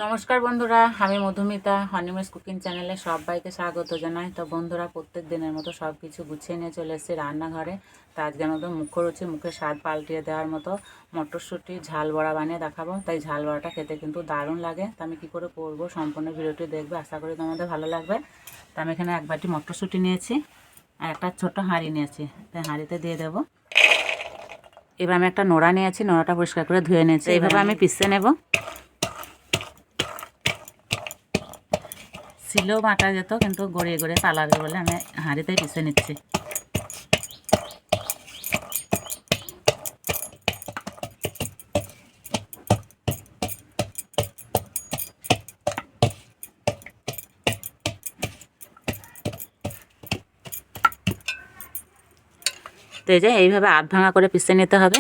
নমস্কার বন্ধুরা, আমি মধুমিতা হনিমেস কুকিং চ্যানেলে সবাইকে স্বাগত জানাই। তো বন্ধুরা, প্রত্যেক দিনের মতো সব কিছু গুছিয়ে নিয়ে চলে এসেছি রান্নাঘরে। তো আজকের মতো মুখরুচি, মুখের স্বাদ পাল্টিয়ে দেওয়ার মতো মটরশুঁটি ঝাল বড়া বানিয়ে দেখাবো। তাই ঝাল বড়াটা খেতে কিন্তু দারুণ লাগে। তো আমি কী করে করবো সম্পূর্ণ ভিডিওটি দেখবে, আশা করি তোমাদের ভালো লাগবে। তো আমি এখানে এক বাটি মটরশুঁটি নিয়েছি আর একটা ছোট্ট হাঁড়ি নিয়েছি। তাই হাঁড়িতে দিয়ে দেবো। এবার আমি একটা নোড়া নিয়েছি, নোড়াটা পরিষ্কার করে ধুয়ে নিয়েছি। এইভাবে আমি পিষে নেব। ছিলেও বাটা যেত, কিন্তু গড়িয়ে গড়িয়ে পালাবে বলে আমি হাঁড়িতেই পিষে নিচ্ছি। তো এই যে এইভাবে আধ ভাঙা করে পিষে নিতে হবে।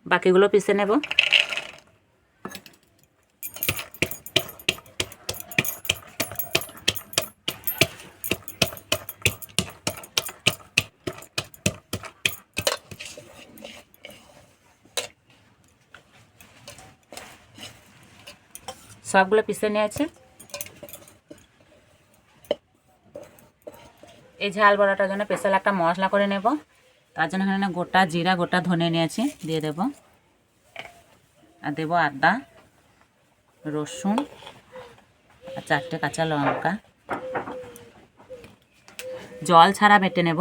বাকিগুলো পিষে নেব। সবগুলো পিষে নিয়েছি। এই ঝাল বড়াটার জন্য স্পেশাল একটা মশলা করে নেব। তার জন্য এখানে গোটা জিরা, গোটা ধনে নিয়েছি, দিয়ে দেব। আর দেবো আদা, রসুন আর 4টে কাঁচা লঙ্কা। জল ছাড়া বেটে নেব।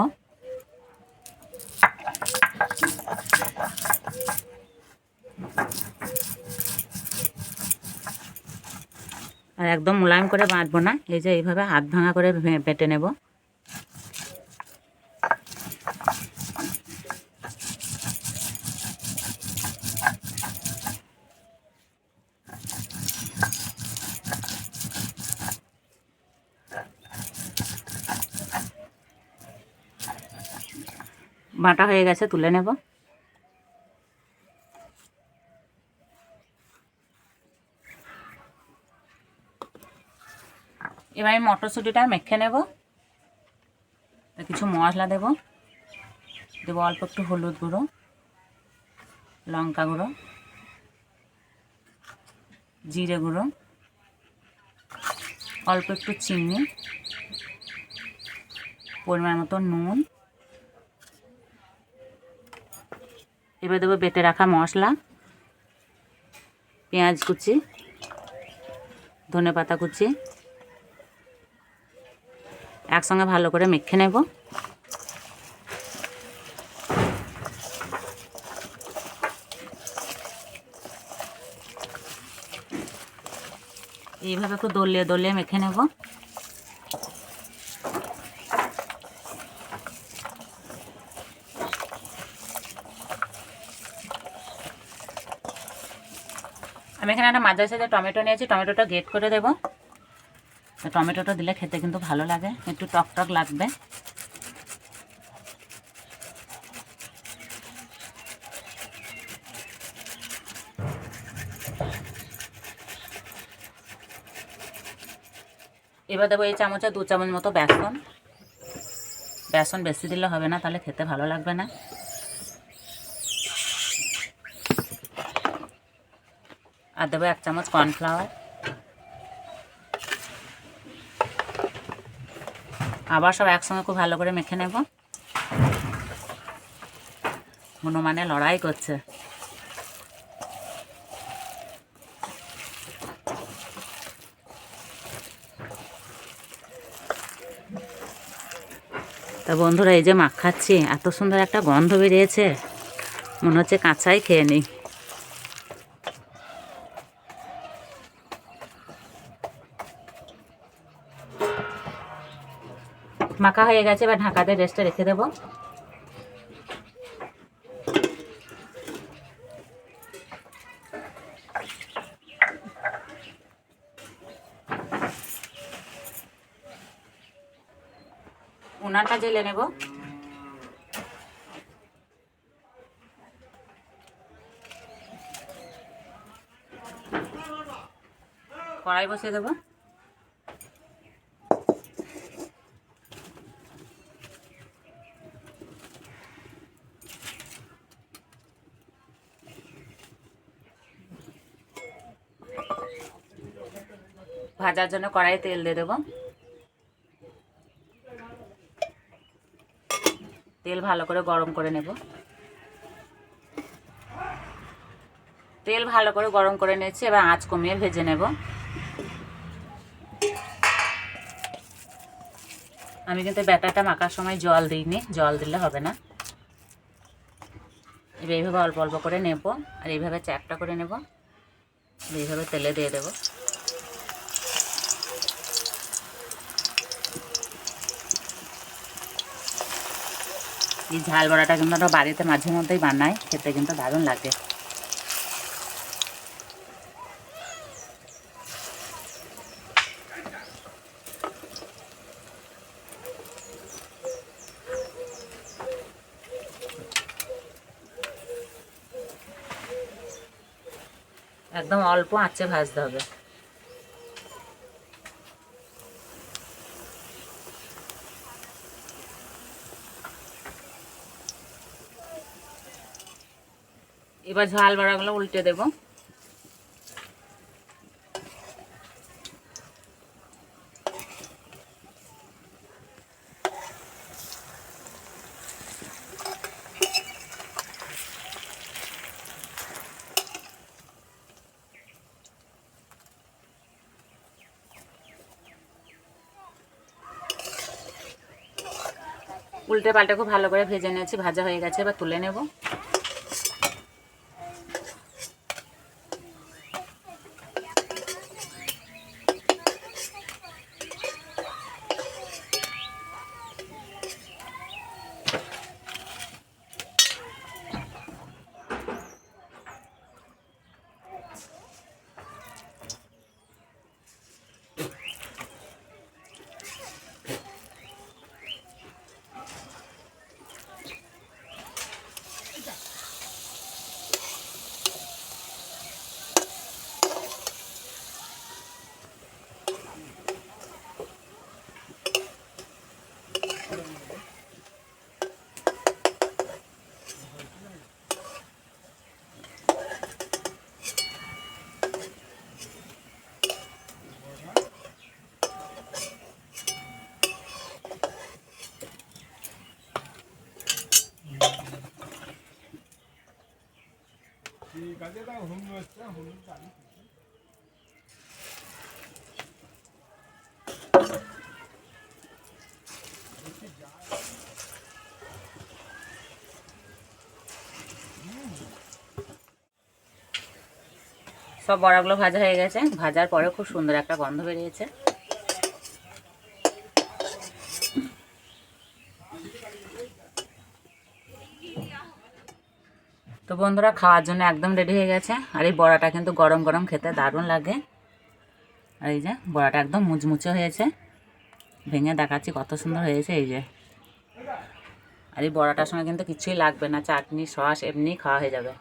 আর একদম মোলায়েম করে বাটবো না, এই যে এইভাবে হাত ভাঙা করে বেটে নেব। বাটা হয়ে গেছে, তুলে নেব। এবার আমি মটরশুঁটিটা মেখে নেব। কিছু মশলা দেব। দেবো অল্প একটু হলুদ গুঁড়ো, লঙ্কা গুঁড়ো, জিরে গুঁড়ো, অল্প একটু চিনি, পরিমাণ মতো নুন। এবার দেবো বেটে রাখা মশলা, পেঁয়াজ কুচি, ধনেপাতা কুচি, একসঙ্গে ভালো করে মেখে নেব। এইভাবে একটু দলিয়ে দলিয়ে মেখে নেব। আমি এখানে একটা মাঝারি সাইজের টমেটো নিয়েছি, টমেটোটা গ্রেট করে দেব। টমেটোটা দিলে খেতে কিন্তু ভালো লাগে, একটু টক টক লাগবে। এবার দেবো এই চামচে 2 চামচ মতো বেসন। বেসন বেশি দিলে হবে না, তাহলে খেতে ভালো লাগবে না। আর দেবো 1 চামচ কর্নফ্লাওয়ার। আবার সব একসঙ্গে খুব ভালো করে মেখে নেব। হনুমানে লড়াই করছে। তা বন্ধুরা, এই যে মাখাচ্ছি, এত সুন্দর একটা গন্ধ বেরিয়েছে, মনে হচ্ছে কাঁচাই খেয়ে নিই। মাখা হয়ে গেছে, এবার ঢাকাতে রেস্টে রেখে দেবো। উনানটা জ্বেলে নেব। কড়াই বসিয়ে দেবো। ভাজার জন্য কড়াইয়ে তেল দিয়ে দেবো। তেল ভালো করে গরম করে নেব। তেল ভালো করে গরম করে নিয়েছি, এবার আঁচ কমিয়ে ভেজে নেব। আমি কিন্তু ব্যাটারটা মাখার সময় জল দিইনি, জল দিলে হবে না। এবার এইভাবে অল্প অল্প করে নেব, আর এইভাবে চ্যাপটা করে নেব, এইভাবে তেলে দিয়ে দেব। এই ঝাল বড়াটা কিন্তু আমরা বাড়িতে মাঝে মধ্যেই বানাই, খেতে কিন্তু দারুণ লাগে। একদম অল্প আঁচে ভাজতে হবে। এবার ঝাল বড়াগুলো উল্টে দেব। উল্টে পাল্টে খুব ভালো করে ভেজে নিয়েছি, ভাজা হয়ে গেছে, এবার তুলে নেব। সব বড়াগুলো ভাজা হয়ে গেছে, ভাজার পরে খুব সুন্দর একটা গন্ধ বেরিয়েছে। তো বন্ধুরা, খাওয়ার জন্য একদম রেডি হয়ে গেছে। আর এই বড়াটা কিন্তু গরম গরম খেতে দারুণ লাগে। আর এই যে বড়াটা একদম মুচমুচে হয়েছে, ভেঙে দেখাচ্ছি কত সুন্দর হয়েছে। এই যে, আর এই বড়াটার সঙ্গে কিন্তু কিছুই লাগবে না, চাটনি সস এমনি খাওয়া হয়ে যাবে।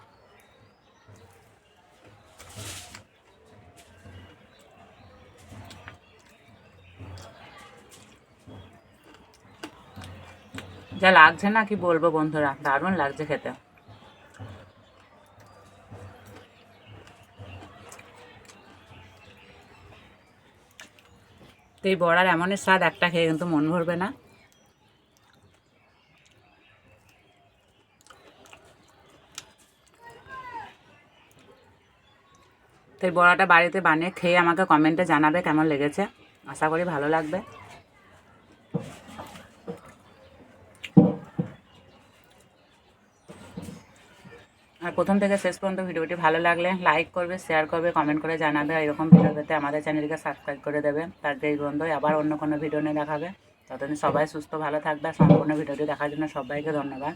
যা লাগছে না কি বলবো বন্ধুরা, দারুণ লাগছে খেতে। তো এই বড়ার এমনই স্বাদ, একটা খেয়ে কিন্তু মন ভরবে না। তো এই বড়াটা বাড়িতে বানিয়ে খেয়ে আমাকে কমেন্টে জানাবে কেমন লেগেছে। আশা করি ভালো লাগবে। আর প্রথম থেকে শেষ পর্যন্ত ভিডিওটি ভালো লাগলে লাইক করবে, শেয়ার করবে, কমেন্ট করে জানাবে। আর এরকম ভিডিও পেতে আমাদের চ্যানেলকে সাবস্ক্রাইব করে দেবে। তার এই বন্ধুই আবার অন্য কোনো ভিডিও নিয়ে দেখাবে। ততদিন সবাই সুস্থ ভালো থাকবে। সম্পূর্ণ ভিডিওটি দেখার জন্য সবাইকে ধন্যবাদ।